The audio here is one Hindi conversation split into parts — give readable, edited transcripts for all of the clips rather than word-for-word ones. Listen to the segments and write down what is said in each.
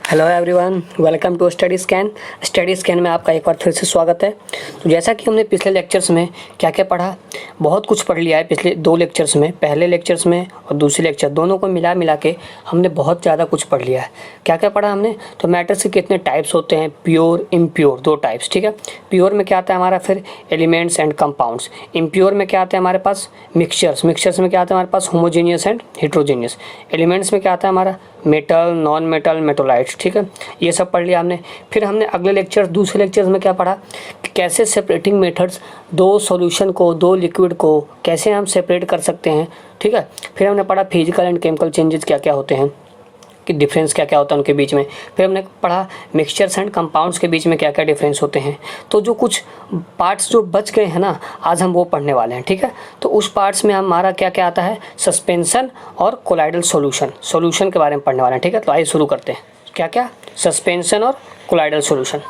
Hello everyone, welcome to Study Scan. Study Scan में आपका एक बार फिर से स्वागत है। तो जैसा कि हमने पिछले लेक्चर्स में क्या क्या पढ़ा, बहुत कुछ पढ़ लिया है पिछले दो लेक्चर्स में। पहले लेक्चर्स में और दूसरे लेक्चर दोनों को मिला के हमने बहुत ज़्यादा कुछ पढ़ लिया है। क्या क्या पढ़ा हमने, तो मैटर्स के कितने टाइप्स होते हैं, प्योर इम्प्योर, दो टाइप्स। ठीक है, प्योर में क्या आता है हमारा फिर एलिमेंट्स एंड कंपाउंड्स। इम्प्योर में क्या आता है हमारे पास मिक्सचर्स। मिक्सचर्स में क्या आता है हमारे पास होमोजीनियस एंड हेट्रोजीनियस। एलिमेंट्स में क्या आता है हमारा मेटल, नॉन मेटल, मेटोलाइट्स। ठीक है, ये सब पढ़ लिया हमने। फिर हमने अगले लेक्चर दूसरे लेक्चर्स में क्या पढ़ा कि कैसे सेपरेटिंग मेथड्स, दो सॉल्यूशन को, दो लिक्विड को कैसे हम सेपरेट कर सकते हैं। ठीक है, फिर हमने पढ़ा फिजिकल एंड केमिकल चेंजेस क्या क्या होते हैं, कि डिफरेंस क्या क्या होता है उनके बीच में। फिर हमने पढ़ा मिक्सचर्स एंड कंपाउंड्स के बीच में क्या क्या डिफरेंस होते हैं। तो जो कुछ पार्ट्स जो बच गए हैं ना, आज हम वो पढ़ने वाले हैं। ठीक है, तो उस पार्ट्स में हमारा क्या क्या आता है, सस्पेंशन और कोलाइडल सॉल्यूशन के बारे में पढ़ने वाले हैं। ठीक है, तो आइए शुरू करते हैं। क्या क्या, सस्पेंशन और कोलाइडल सॉल्यूशन।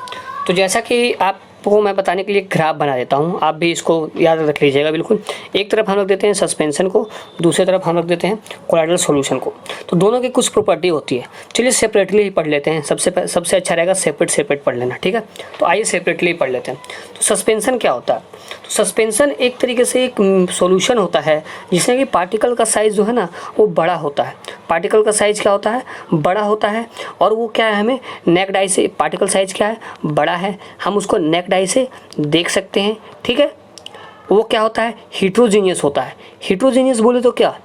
तो जैसा कि आपको मैं बताने के लिए ग्राफ बना देता हूँ, आप भी इसको याद रख लीजिएगा बिल्कुल। एक तरफ हम रख देते हैं सस्पेंशन को, दूसरी तरफ हम रख देते हैं कोलाइडल सॉल्यूशन को। तो दोनों की कुछ प्रॉपर्टी होती है। चलिए सेपरेटली ही पढ़ लेते हैं। सबसे अच्छा रहेगा सेपरेट पढ़ लेना। ठीक है, तो आइए सेपरेटली पढ़ लेते हैं। तो सस्पेंशन क्या होता है, तो सस्पेंशन एक तरीके से एक सॉल्यूशन होता है जिसमें कि पार्टिकल का साइज़ जो है ना वो बड़ा होता है। पार्टिकल का साइज़ क्या होता है, बड़ा होता है। और वो क्या है, हमें नेक डाई से पार्टिकल साइज़ क्या है, बड़ा है, हम उसको नेक डाई से देख सकते हैं। ठीक है, वो क्या होता है, हीट्रोजीनियस होता है। हीट्रोजीनियस बोले तो क्या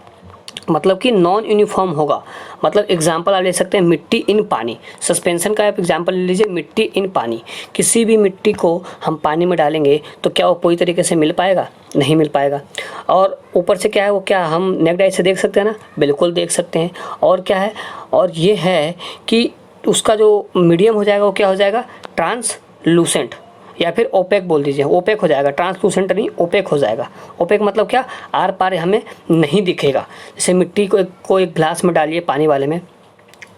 मतलब कि नॉन यूनिफॉर्म होगा। मतलब एग्जांपल आप ले सकते हैं मिट्टी इन पानी। सस्पेंशन का आप एग्जांपल ले लीजिए, मिट्टी इन पानी। किसी भी मिट्टी को हम पानी में डालेंगे तो क्या वो पूरी तरीके से मिल पाएगा, नहीं मिल पाएगा। और ऊपर से क्या है, वो क्या हम नेक्ड आई से देख सकते हैं ना, बिल्कुल देख सकते हैं। और क्या है, और ये है कि उसका जो मीडियम हो जाएगा वो क्या हो जाएगा, ट्रांसलूसेंट या फिर ओपेक बोल दीजिए। ओपेक हो जाएगा, ट्रांसलूसेंट नहीं, ओपेक हो जाएगा। ओपेक मतलब क्या, आर पार हमें नहीं दिखेगा। जैसे मिट्टी को एक ग्लास में डालिए पानी वाले में,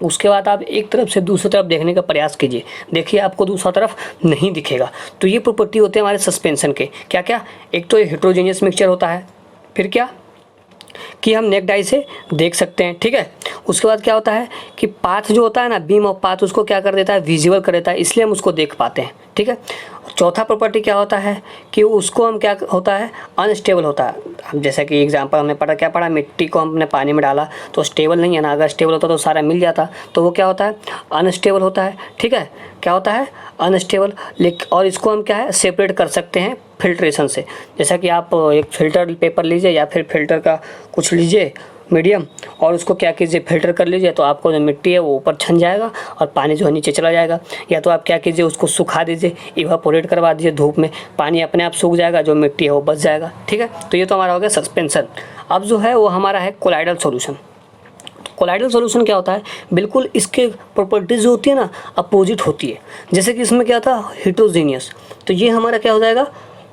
उसके बाद आप एक तरफ से दूसरी तरफ देखने का प्रयास कीजिए, देखिए आपको दूसरा तरफ नहीं दिखेगा। तो ये प्रॉपर्टी होते हैं हमारे सस्पेंशन के। क्या क्या, एक तो ये हेट्रोजीनियस मिक्सचर होता है, फिर क्या कि हम नेक डाई से देख सकते हैं। ठीक है, उसके बाद क्या होता है कि पाथ जो होता है ना, बीम ऑफ पाथ, उसको क्या कर देता है, विजिबल कर देता है, इसलिए हम उसको देख पाते हैं। ठीक है, चौथा प्रॉपर्टी क्या होता है कि उसको हम क्या होता है, अनस्टेबल होता है। अब जैसा कि एग्जांपल हमने पढ़ा, क्या पढ़ा, मिट्टी को हमने पानी में डाला तो स्टेबल नहीं है ना, अगर स्टेबल होता तो सारा मिल जाता। तो वो क्या होता है, अनस्टेबल होता है। ठीक है, क्या होता है, अनस्टेबल। लेकिन और इसको हम क्या है, सेपरेट कर सकते हैं फिल्ट्रेशन से। जैसा कि आप एक फिल्टर पेपर लीजिए या फिर फिल्टर का कुछ लीजिए मीडियम, और उसको क्या कीजिए, फिल्टर कर लीजिए, तो आपको जो मिट्टी है वो ऊपर छन जाएगा और पानी जो है नीचे चला जाएगा। या तो आप क्या कीजिए, उसको सुखा दीजिए, इवापोरेट करवा दीजिए धूप में, पानी अपने आप सूख जाएगा, जो मिट्टी है वो बच जाएगा। ठीक है, तो ये तो हमारा हो गया सस्पेंशन। अब जो है वो हमारा है कोलाइडल सॉल्यूशन। कोलाइडल सॉल्यूशन क्या होता है, बिल्कुल इसके प्रॉपर्टीज जो होती है ना अपोजिट होती है। जैसे कि इसमें क्या था, हेट्रोजीनियस, तो ये हमारा क्या हो जाएगा,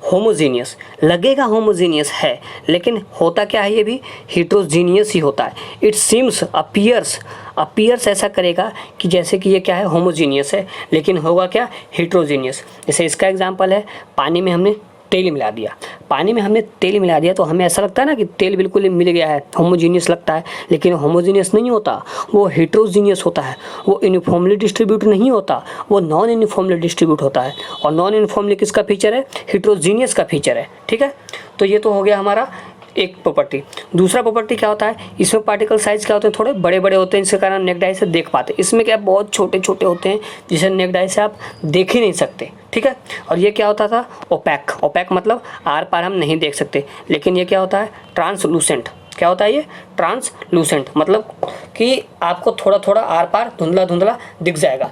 होमोजीनियस। लगेगा होमोजीनियस है, लेकिन होता क्या है, ये भी हेट्रोजीनियस ही होता है। इट सीम्स अपीयर्स ऐसा करेगा कि जैसे कि ये क्या है, होमोजीनियस है, लेकिन होगा क्या, हेट्रोजीनियस। जैसे इसका एग्जांपल है, पानी में हमने तेल मिला दिया, तो हमें ऐसा लगता है ना कि तेल बिल्कुल मिल गया है, होमोजीनियस लगता है, लेकिन होमोजीनियस नहीं होता, वो हेट्रोजीनियस होता है। वो यूनिफॉर्मली डिस्ट्रीब्यूट नहीं होता, वो नॉन यूनिफॉर्मली डिस्ट्रीब्यूट होता है। और नॉन यूनिफॉर्मली किसका फीचर है, हेट्रोजीनियस का फीचर है। ठीक है, तो ये तो हो गया हमारा एक प्रॉपर्टी। दूसरा प्रॉपर्टी क्या होता है, इसमें पार्टिकल साइज क्या होते हैं, थोड़े बड़े बड़े होते हैं, इसके कारण नेक डाई से देख पाते हैं। इसमें क्या बहुत छोटे छोटे होते हैं, जिसे नेक डाई से आप देख ही नहीं सकते। ठीक है, और ये क्या होता था, ओपैक मतलब आर पार हम नहीं देख सकते। लेकिन ये क्या होता है, ट्रांसलूसेंट। क्या होता है ये, ट्रांसलूसेंट, मतलब कि आपको थोड़ा थोड़ा आर पार धुंधला धुंधला दिख जाएगा।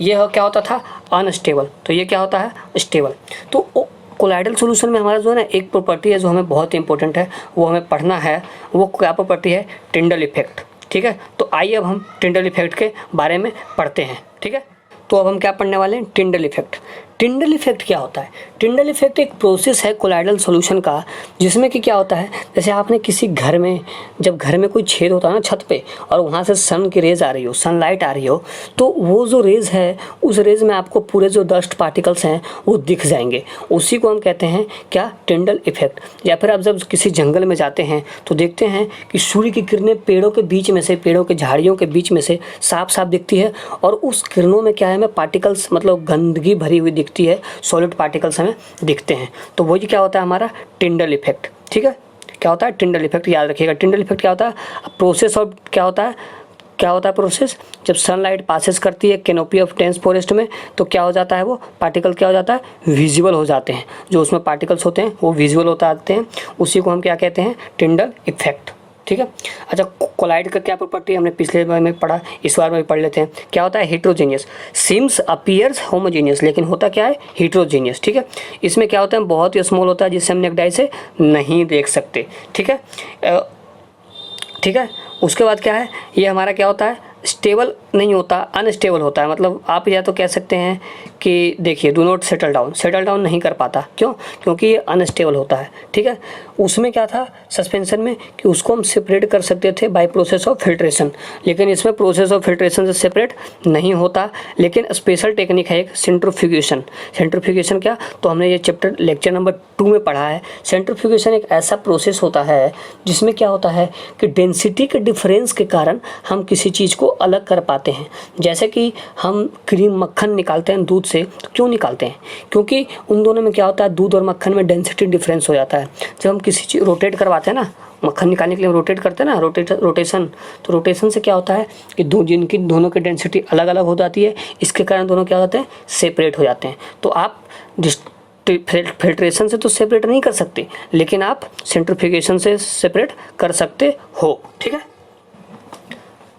ये क्या होता था, अनस्टेबल, तो ये क्या होता है, स्टेबल। तो कोलाइडल सॉल्यूशन में हमारा जो है ना एक प्रॉपर्टी है जो हमें बहुत इंपॉर्टेंट है, वो हमें पढ़ना है। वो क्या प्रॉपर्टी है, टिंडल इफेक्ट। ठीक है, तो आइए अब हम टिंडल इफेक्ट के बारे में पढ़ते हैं। ठीक है, तो अब हम क्या पढ़ने वाले हैं, टिंडल इफेक्ट। टिंडल इफेक्ट क्या होता है? टिंडल इफेक्ट एक प्रोसेस है कोलाइडल सॉल्यूशन का, जिसमें कि क्या होता है, जैसे आपने किसी घर में, जब घर में कोई छेद होता है ना छत पे, और वहाँ से सन की रेज आ रही हो, सनलाइट आ रही हो, तो वो जो रेज है उस रेज में आपको पूरे जो डस्ट पार्टिकल्स हैं वो दिख जाएंगे। उसी को हम कहते हैं क्या? Tyndall effect. या फिर आप जब किसी जंगल में जाते हैं तो देखते हैं कि सूर्य की किरणें पेड़ों के बीच में से, पेड़ों के झाड़ियों के बीच में से साफ साफ दिखती है, और उस किरणों में क्या है, हमें पार्टिकल्स मतलब गंदगी भरी हुई दिखती है, सॉलिड पार्टिकल्स हमें दिखते हैं। तो वही क्या होता है हमारा टिंडल इफेक्ट। ठीक है, क्या होता है टिंडल इफेक्ट, याद रखिएगा। टिंडल इफेक्ट क्या होता है? प्रोसेस ऑफ क्या होता है प्रोसेस, जब सनलाइट पासेस करती है कैनोपी ऑफ डेंस फॉरेस्ट में, तो क्या हो जाता है, वो पार्टिकल क्या हो जाता है, विजुअल हो जाते हैं। जो उसमें पार्टिकल्स होते हैं वो विजुअल होते आते हैं, उसी को हम क्या कहते हैं, टिंडल इफेक्ट। ठीक है। अच्छा, कोलाइड का क्या प्रॉपर्टी हमने पिछले बार में पढ़ा, इस बार में पढ़ लेते हैं। क्या होता है? हेट्रोजेनियस। सिम्स अपीयर्स होमोजेनियस, लेकिन होता क्या है, हेट्रोजेनियस। ठीक है। इसमें क्या होता है, बहुत ही स्मॉल होता है, जिससे हम नेक्ड आई से नहीं देख सकते। ठीक है, ठीक है। उसके बाद क्या है, ये हमारा क्या होता है, स्टेबल नहीं होता, अनस्टेबल होता है। मतलब आप या तो कह सकते हैं कि देखिए, डू नॉट सेटल डाउन नहीं कर पाता। क्यों? क्योंकि ये अनस्टेबल होता है। ठीक है। उसमें क्या था सस्पेंशन में, कि उसको हम सेपरेट कर सकते थे बाय प्रोसेस ऑफ फिल्ट्रेशन, लेकिन इसमें प्रोसेस ऑफ फिल्ट्रेशन से सेपरेट नहीं होता। लेकिन स्पेशल टेक्निक है एक, सेंट्रीफ्यूगेशन। सेंट्रीफ्यूगेशन क्या, तो हमने ये चैप्टर लेक्चर नंबर 2 में पढ़ा है। सेंट्रीफ्यूगेशन एक ऐसा प्रोसेस होता है जिसमें क्या होता है कि डेंसिटी के डिफरेंस के कारण हम किसी चीज़ को अलग कर पाते हैं। जैसे कि हम क्रीम, मक्खन निकालते हैं दूध से, तो क्यों निकालते हैं? क्योंकि उन दोनों में क्या होता है, दूध और मक्खन में डेंसिटी डिफरेंस हो जाता है। जब हम किसी चीज़ रोटेट करवाते हैं ना, मक्खन निकालने के लिए हम रोटेट करते हैं ना, रोटेशन, तो रोटेशन से क्या होता है कि जिनकी दोनों की डेंसिटी अलग अलग हो जाती है, इसके कारण दोनों क्या होते हैं, सेपरेट हो जाते हैं। तो आप फिल्ट्रेशन से तो सेपरेट नहीं कर सकते, लेकिन आप सेंट्रीफ्यूगेशन से सेपरेट कर सकते हो। ठीक है।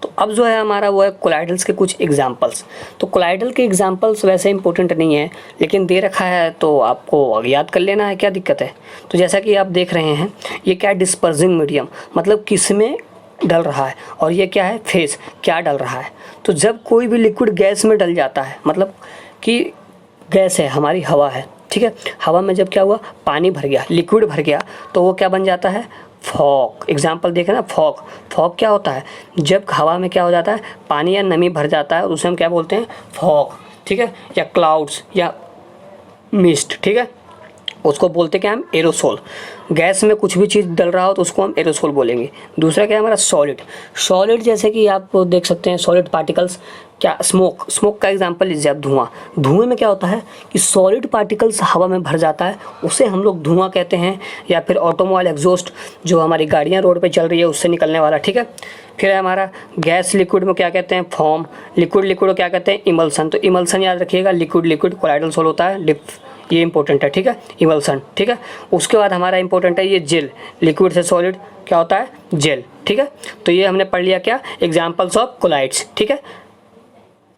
तो अब जो है हमारा वो है कोलाइडल्स के कुछ एग्जांपल्स। तो कोलाइडल के एग्जांपल्स वैसे इंपॉर्टेंट नहीं है, लेकिन दे रखा है तो आपको याद कर लेना है, क्या दिक्कत है। तो जैसा कि आप देख रहे हैं, ये क्या, डिस्पर्सिंग मीडियम, मतलब किसमें डल रहा है, और ये क्या है, फेस, क्या डल रहा है। तो जब कोई भी लिक्विड गैस में डल जाता है, मतलब कि गैस है हमारी, हवा है, ठीक है, हवा में जब क्या हुआ, पानी भर गया, लिक्विड भर गया, तो वो क्या बन जाता है, फॉग। एग्जाम्पल देखें ना, फॉग क्या होता है, जब हवा में क्या हो जाता है, पानी या नमी भर जाता है, उसे हम क्या बोलते हैं, फॉग। ठीक है, या क्लाउड्स या मिस्ट। ठीक है, उसको बोलते क्या हम, एरोसोल। गैस में कुछ भी चीज़ डल रहा हो तो उसको हम एरोसोल बोलेंगे। दूसरा क्या है हमारा, सॉलिड जैसे कि आप देख सकते हैं, सॉलिड पार्टिकल्स, क्या, स्मोक का एग्जांपल लीजिए आप, धुआं में क्या होता है कि सॉलिड पार्टिकल्स हवा में भर जाता है, उसे हम लोग धुआं कहते हैं। या फिर ऑटोमोबाइल एग्जॉस्ट, जो हमारी गाड़ियाँ रोड पे चल रही है उससे निकलने वाला। ठीक है। फिर है हमारा गैस, लिक्विड में क्या कहते हैं, फॉर्म, लिक्विड को क्या कहते हैं, इमल्सन। तो इमल्सन याद रखिएगा, लिक्विड कोलाइडल सोल होता है, ये इंपॉर्टेंट है। ठीक है, इमल्सन। ठीक है। उसके बाद हमारा इंपॉर्टेंट है ये जेल, लिक्विड से सॉलिड क्या होता है, जेल। ठीक है। तो ये हमने पढ़ लिया क्या, एग्जाम्पल्स ऑफ कोलाइड्स। ठीक है।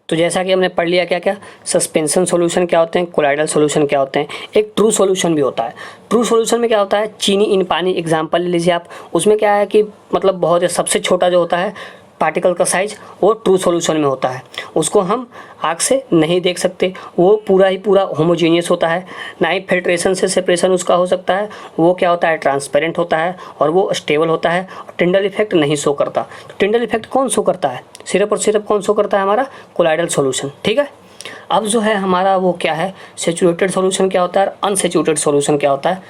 तो जैसा कि हमने पढ़ लिया क्या क्या, सस्पेंशन सॉल्यूशन क्या होते हैं, कोलाइडल सॉल्यूशन क्या होते हैं, एक ट्रू सॉल्यूशन भी होता है। ट्रू सॉल्यूशन में क्या होता है, चीनी इन पानी, एग्जाम्पल ले लीजिए आप। उसमें क्या है कि मतलब बहुत सबसे छोटा जो होता है पार्टिकल का साइज, वो ट्रू सॉल्यूशन में होता है, उसको हम आँख से नहीं देख सकते, वो पूरा ही पूरा होमोजीनियस होता है, ना ही फिल्ट्रेशन से सेपरेशन उसका हो सकता है। वो क्या होता है, ट्रांसपेरेंट होता है, और वो स्टेबल होता है, टिंडल इफेक्ट नहीं शो करता। तो टिंडल इफेक्ट कौन शो करता है, सिर्फ और सिर्फ कौन शो करता है, हमारा कोलाइडल सॉल्यूशन। ठीक है। अब जो है हमारा वो क्या है, सेचुरेटेड सॉल्यूशन क्या होता है, और अनसेचुरेटेड सॉल्यूशन क्या होता है,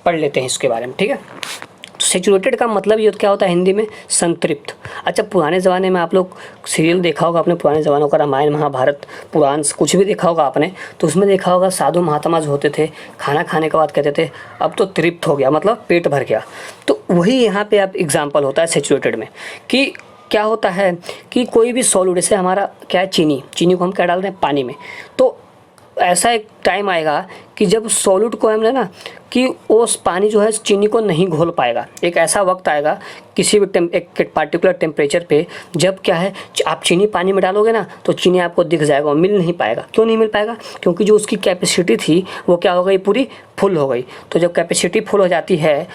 पढ़ लेते हैं इसके बारे में। ठीक है। सेचुरेटेड का मतलब ये क्या होता है हिंदी में, संतृप्त। अच्छा, पुराने ज़माने में आप लोग सीरियल देखा होगा आपने, पुराने ज़मानों का रामायण, महाभारत, पुराण, कुछ भी देखा होगा आपने, तो उसमें देखा होगा साधु महात्मा जो होते थे, खाना खाने के बाद कहते थे अब तो तृप्त हो गया, मतलब पेट भर गया। तो वही यहाँ पे आप एग्जाम्पल होता है सेचुरेटेड में, कि क्या होता है कि कोई भी सॉलिड, जैसे हमारा क्या है, चीनी को हम क्या डाल रहे हैं, पानी में। तो ऐसा एक टाइम आएगा कि जब सॉलिड को हमने ना, कि उस पानी जो है चीनी को नहीं घोल पाएगा। एक ऐसा वक्त आएगा किसी भी एक पार्टिकुलर टेम्परेचर पे, जब क्या है, आप चीनी पानी में डालोगे ना, तो चीनी आपको दिख जाएगा, और मिल नहीं पाएगा। क्यों नहीं मिल पाएगा, क्योंकि जो उसकी कैपेसिटी थी वो क्या हो गई, पूरी फुल हो गई। तो जब कैपेसिटी फुल हो जाती है,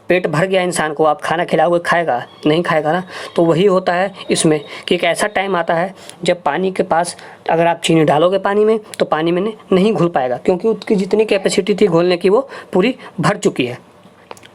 पेट भर गया इंसान को, आप खाना खिलाओगे खाएगा नहीं, खाएगा ना। तो वही होता है इसमें कि एक ऐसा टाइम आता है जब पानी के पास अगर आप चीनी डालोगे पानी में तो पानी में नहीं घुल पाएगा, क्योंकि उसकी जितनी कैपेसिटी थी घोलने की वो पूरी भर चुकी है।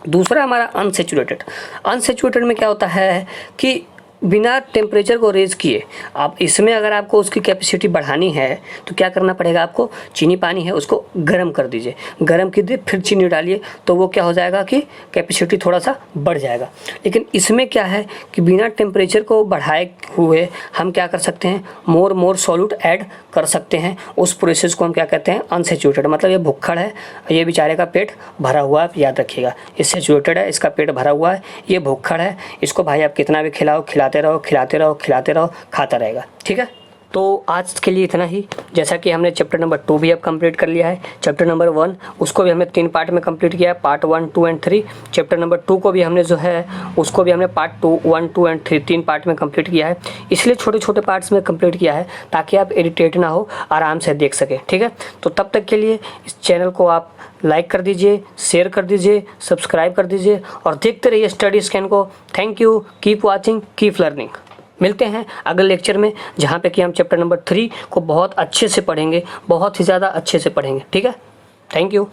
दूसरा हमारा अनसेचुरेटेड में क्या होता है कि बिना टेम्परेचर को रेज़ किए आप इसमें अगर आपको उसकी कैपेसिटी बढ़ानी है तो क्या करना पड़ेगा आपको, चीनी पानी है उसको गर्म कर दीजिए, गर्म कीजिए फिर चीनी डालिए, तो वो क्या हो जाएगा कि कैपेसिटी थोड़ा सा बढ़ जाएगा। लेकिन इसमें क्या है कि बिना टेम्परेचर को बढ़ाए हुए हम क्या कर सकते हैं, मोर सॉल्यूट ऐड कर सकते हैं। उस प्रोसेस को हम क्या कहते हैं, अनसेचुरेटेड। मतलब ये भुक्खड़ है, ये बेचारे का पेट भरा हुआ है, आप याद रखिएगा। ये सेचुरेटेड है, इसका पेट भरा हुआ है, ये भुक्खड़ है, इसको भाई आप कितना भी खिलाओ, खिलाते रहो, खाता रहेगा। ठीक है, तो आज के लिए इतना ही। जैसा कि हमने चैप्टर नंबर 2 भी अब कंप्लीट कर लिया है, चैप्टर नंबर 1 उसको भी हमने 3 पार्ट में कंप्लीट किया है, पार्ट 1, 2 एंड 3। चैप्टर नंबर 2 को भी हमने जो है उसको भी हमने पार्ट 2, 1, 2 एंड 3 3 पार्ट में कंप्लीट किया है। इसलिए छोटे छोटे पार्ट्स में कंप्लीट किया है ताकि आप इरिटेट ना हो, आराम से देख सकें। ठीक है, तो तब तक के लिए इस चैनल को आप लाइक कर दीजिए, शेयर कर दीजिए, सब्सक्राइब कर दीजिए और देखते रहिए स्टडी स्कैन को। Thank you, keep watching, keep learning. मिलते हैं अगले लेक्चर में जहाँ पे कि हम चैप्टर नंबर 3 को बहुत अच्छे से पढ़ेंगे, बहुत ही ज़्यादा अच्छे से पढ़ेंगे। ठीक है, थैंक यू।